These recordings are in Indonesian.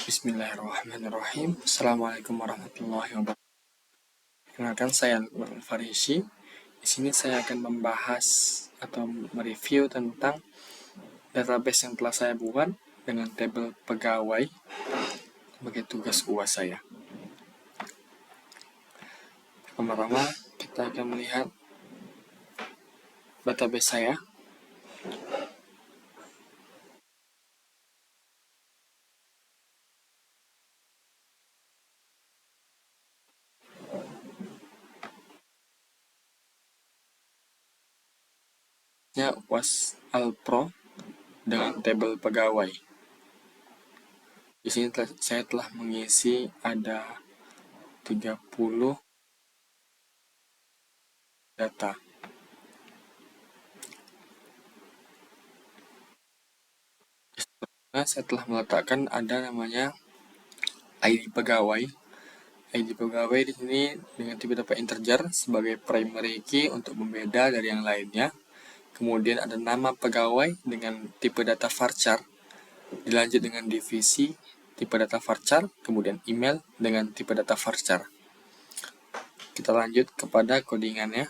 Bismillahirrahmanirrahim. Assalamualaikum warahmatullahi wabarakatuh. Kenalkan, saya Lukman Al-Farisi. Di sini saya akan membahas atau mereview tentang database yang telah saya buat dengan tabel pegawai sebagai tugas UAS saya. Pertama-tama kita akan melihat database saya. UAS Alpro dengan tabel pegawai. Di sini saya telah mengisi ada 30 data. Saya telah meletakkan ada namanya ID pegawai. ID pegawai di sini dengan tipe data integer sebagai primary key untuk membeda dari yang lainnya. Kemudian ada nama pegawai dengan tipe data varchar, dilanjut dengan divisi tipe data varchar, kemudian email dengan tipe data varchar. Kita lanjut kepada codingannya.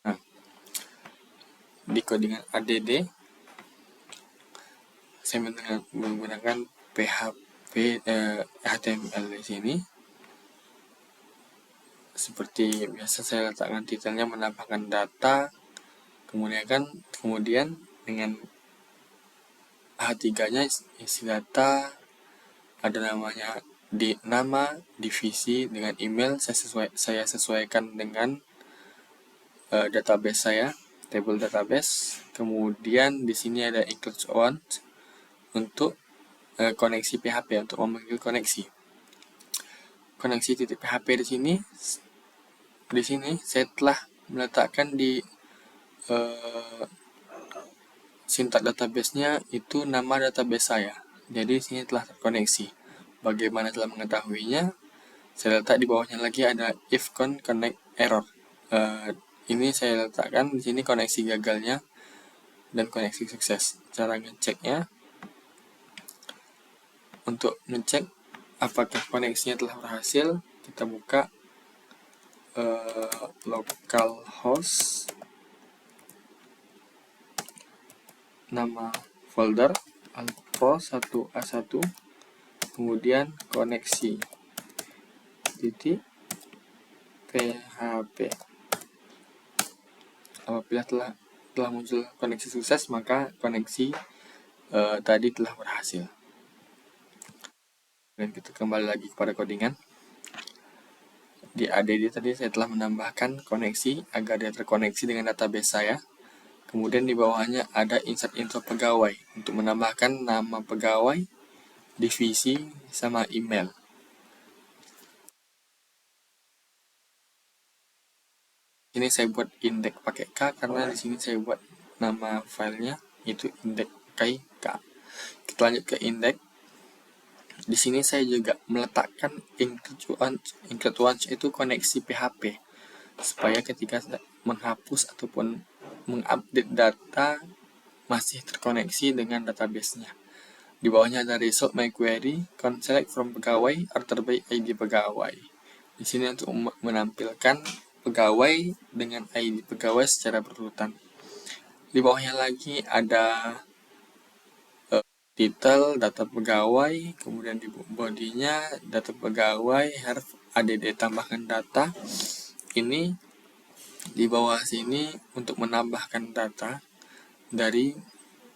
Nah, di codingan add saya menggunakan PHP HTML di sini. Seperti biasa saya letakkan titelnya menambahkan data, kemudian dengan H3-nya isi data, ada namanya di nama, divisi dengan email saya sesuaikan dengan database saya, table database. Kemudian di sini ada include on untuk koneksi PHP, untuk memanggil koneksi. Koneksi titik PHP di sini saya telah meletakkan di sintak database-nya itu nama database saya. Jadi di sini telah terkoneksi. Bagaimana telah mengetahuinya? Saya letak di bawahnya lagi ada if connect error. Ini saya letakkan di sini koneksi gagalnya dan koneksi sukses. Cara ngeceknya, untuk ngecek apakah koneksinya telah berhasil, kita buka localhost, nama folder alpro1a1, kemudian koneksi titik php. Apabila telah muncul koneksi sukses, maka koneksi tadi telah berhasil. Dan kita kembali lagi kepada codingan. Di add tadi saya telah menambahkan koneksi agar dia terkoneksi dengan database saya. Kemudian di bawahnya ada insert info pegawai untuk menambahkan nama pegawai, divisi, sama email. Ini saya buat index pakai K karena di sini saya buat nama filenya itu index K. Kita lanjut ke index. Di sini saya juga meletakkan include once itu koneksi PHP supaya ketika menghapus ataupun mengupdate data masih terkoneksi dengan database-nya. Di bawahnya ada result my query, select from pegawai, order by ID pegawai. Di sini untuk menampilkan pegawai dengan ID pegawai secara berurutan. Di bawahnya lagi ada title, data pegawai, kemudian di bodinya data pegawai, harf add tambahkan data. Ini di bawah sini untuk menambahkan data dari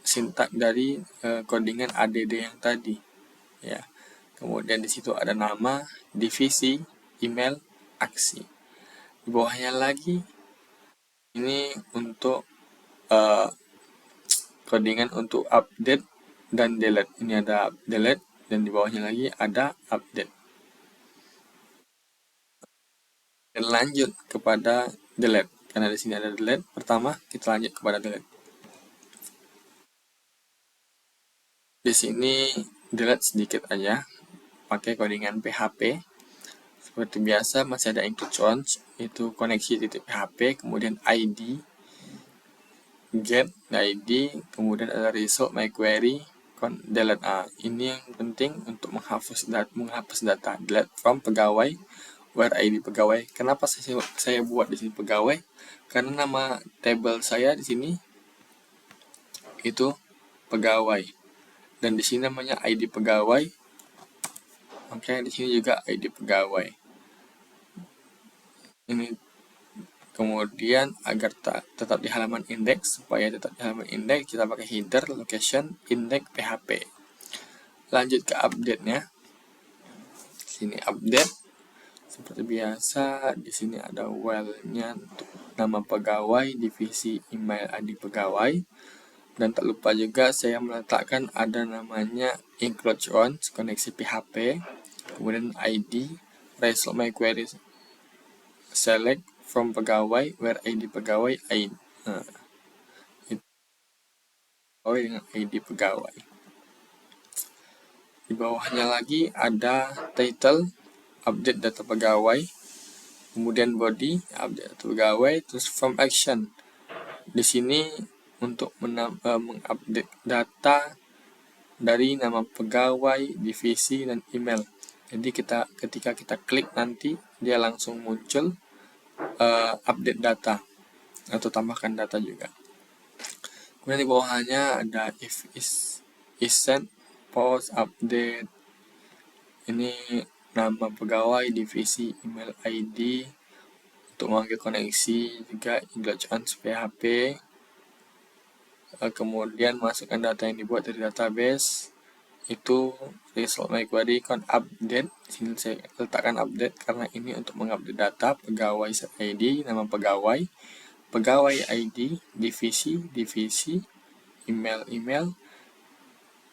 sintak dari codingan add yang tadi, ya. Kemudian di situ ada nama, divisi, email, aksi. Di bawahnya lagi ini untuk codingan untuk update dan delete. Ini ada delete dan di bawahnya lagi ada update. Dan lanjut kepada delete. Karena di sini ada delete, pertama kita lanjut kepada delete. Di sini delete sedikit aja, pakai codingan PHP. Seperti biasa masih ada include once, itu koneksi titik PHP, kemudian ID, get ID, kemudian ada result my query, delete. Ini yang penting untuk menghapus data. Delete from pegawai where ID pegawai. Kenapa saya buat di sini pegawai? Karena nama tabel saya di sini itu pegawai, dan di sini namanya ID pegawai. Oke, di sini juga ID pegawai. Ini kemudian agar tetap di halaman indeks, supaya tetap di halaman indeks, kita pakai header location index php. Lanjut ke update-nya. Sini update. Seperti biasa, di sini ada while-nya untuk nama pegawai, divisi, email, ID pegawai. Dan tak lupa juga saya meletakkan ada namanya include once, koneksi PHP, kemudian ID, result my query, select from pegawai, where ID pegawai, ID. Dengan ID pegawai. Di bawahnya lagi ada title, update data pegawai, kemudian body, update data pegawai, terus from action. Di sini untuk mengupdate data dari nama pegawai, divisi, dan email. Jadi ketika kita klik nanti dia langsung muncul update data atau tambahkan data juga. Kemudian di bawahnya ada if is sent, post, update. Ini nama pegawai, divisi, email, ID. Untuk memanggil koneksi juga include once PHP. Kemudian masukkan data yang dibuat dari database, itu result my query update. Sini saya letakkan update karena ini untuk mengupdate data pegawai ID, nama pegawai, pegawai ID, divisi, email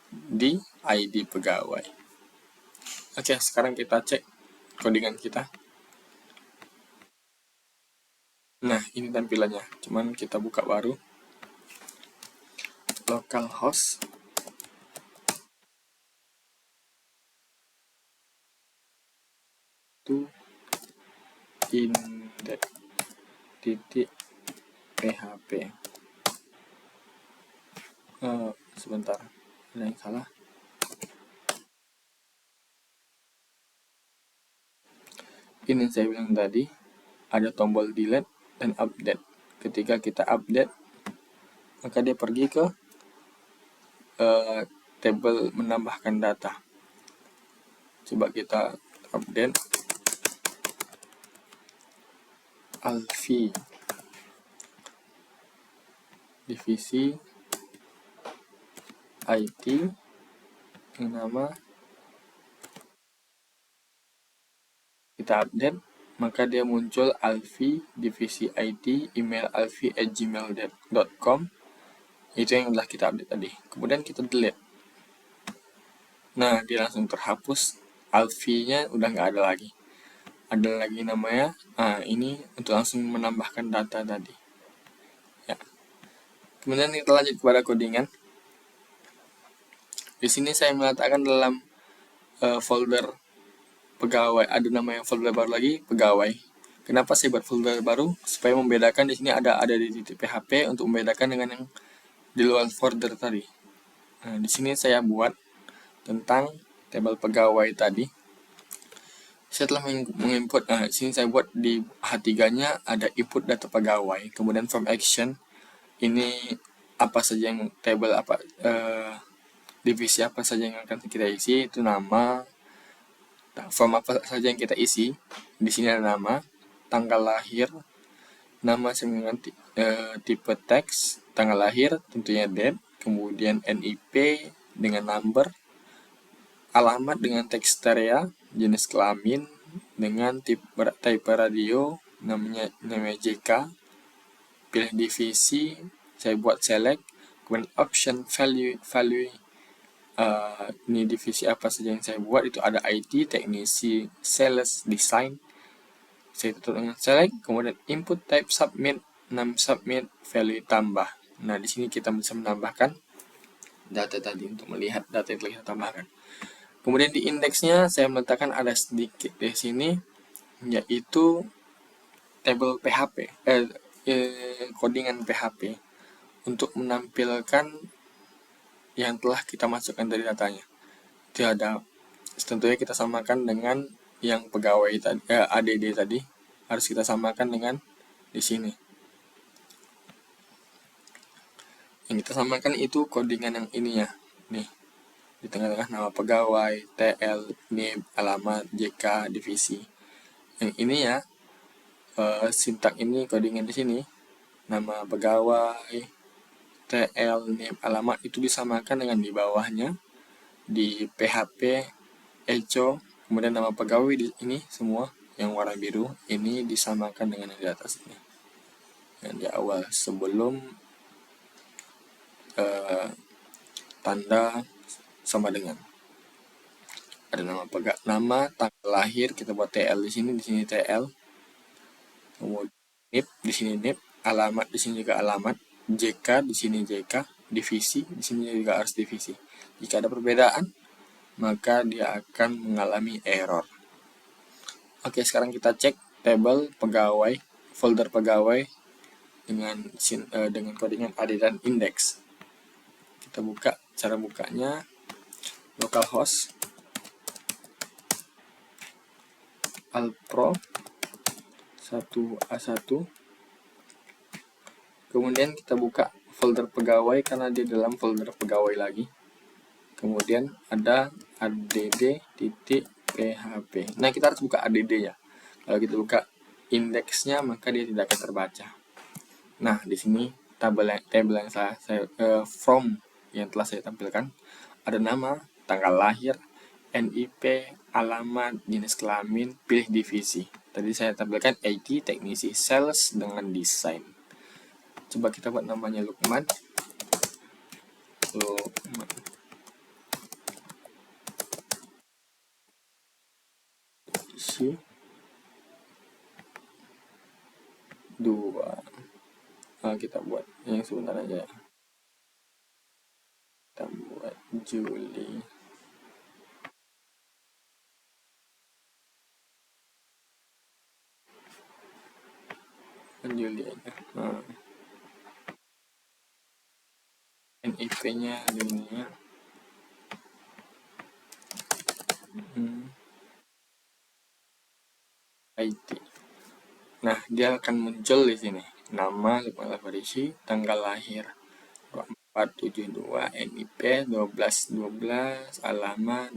di ID pegawai. Oke, sekarang kita cek codingan kita. Nah, ini tampilannya, cuman kita buka baru. Localhost to index.php. Sebentar, ada yang salah. Ini saya bilang tadi ada tombol delete dan update. Ketika kita update, maka dia pergi ke tabel menambahkan data. Coba kita update Alfi, divisi, IT, yang nama kita update, maka dia muncul Alfi, divisi IT, email alfi@gmail.com. Itu yang telah kita update tadi. Kemudian kita delete. Nah, dia langsung terhapus. Alfi-nya udah nggak ada lagi. Ada lagi namanya. Ini untuk langsung menambahkan data tadi. Ya. Kemudian kita lanjut kepada codingan. Di sini saya meletakkan dalam folder pegawai, ada namanya folder baru lagi, pegawai. Kenapa saya buat folder baru? Supaya membedakan di sini ada di titik PHP untuk membedakan dengan yang di luar folder tadi. Nah, di sini saya buat tentang tabel pegawai tadi. Saya telah menginput. Di sini saya buat di H3-nya ada input data pegawai, kemudian from action. Ini apa saja yang tabel divisi apa saja yang akan kita isi, itu nama. Form apa saja yang kita isi. Di sini ada nama, tanggal lahir, nama dengan tipe teks, tanggal lahir tentunya date, kemudian NIP dengan number, alamat dengan teks stereo, jenis kelamin dengan type radio, namanya JK, pilih divisi, saya buat select, kemudian option value. Ini divisi apa saja yang saya buat, itu ada IT, teknisi, sales, design. Saya tutup dengan select, kemudian input type submit, submit, value tambah. Nah, di sini kita bisa menambahkan data tadi untuk melihat data yang telah kita tambahkan. Kemudian di indeksnya saya meletakkan ada sedikit di sini, yaitu tabel PHP, codingan PHP untuk menampilkan yang telah kita masukkan dari datanya. Itu ada, tentunya kita samakan dengan yang pegawai tadi, ADD tadi harus kita samakan dengan di sini. Yang kita samakan itu codingan yang ini ya, nih di tengah-tengah nama pegawai, TL, NIB, alamat, JK, divisi. Yang ini ya, sintak ini codingan di sini, nama pegawai, TL, NIB, alamat itu disamakan dengan di bawahnya di PHP, echo, kemudian nama pegawai di ini semua yang warna biru ini disamakan dengan yang di atas ini, yang di awal sebelum tanda sama dengan. Ada nama tanggal lahir, kita buat TL di sini TL. Kemudian NIP di sini NIP, alamat di sini juga alamat, JK di sini JK, divisi di sini juga harus divisi. Jika ada perbedaan, maka dia akan mengalami error. Oke, sekarang kita cek tabel pegawai, folder pegawai dengan codingan AD dan index. Kita buka, cara bukanya localhost alpro 1A1, kemudian kita buka folder pegawai karena dia dalam folder pegawai lagi, kemudian ada add.php. Nah, kita harus buka add ya. Kalau kita buka indeksnya maka dia tidak akan terbaca. Nah, di sini tabel yang from yang telah saya tampilkan ada nama, tanggal lahir, NIP, alamat, jenis kelamin, pilih divisi. Tadi saya tampilkan IT, teknisi, sales dengan desain. Coba kita buat namanya Lukman. Isi 2. Kita buat yang sebentar aja ya. Kita buat Juli. Juli aja. NIP-nya ini ya. IT. Nah, dia akan muncul di sini. Nama Lukman Al-Farisi, tanggal lahir 2472, NIP 1212, alamat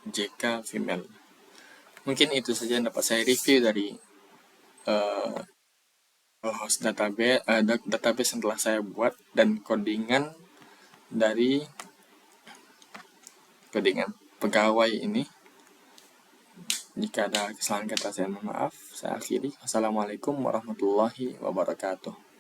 JK female. Mungkin itu saja yang dapat saya review dari host database yang telah saya buat dan codingan dari codingan pegawai ini. Jika ada kesalahan kata saya mohon maaf. Saya akhiri. Assalamualaikum warahmatullahi wabarakatuh.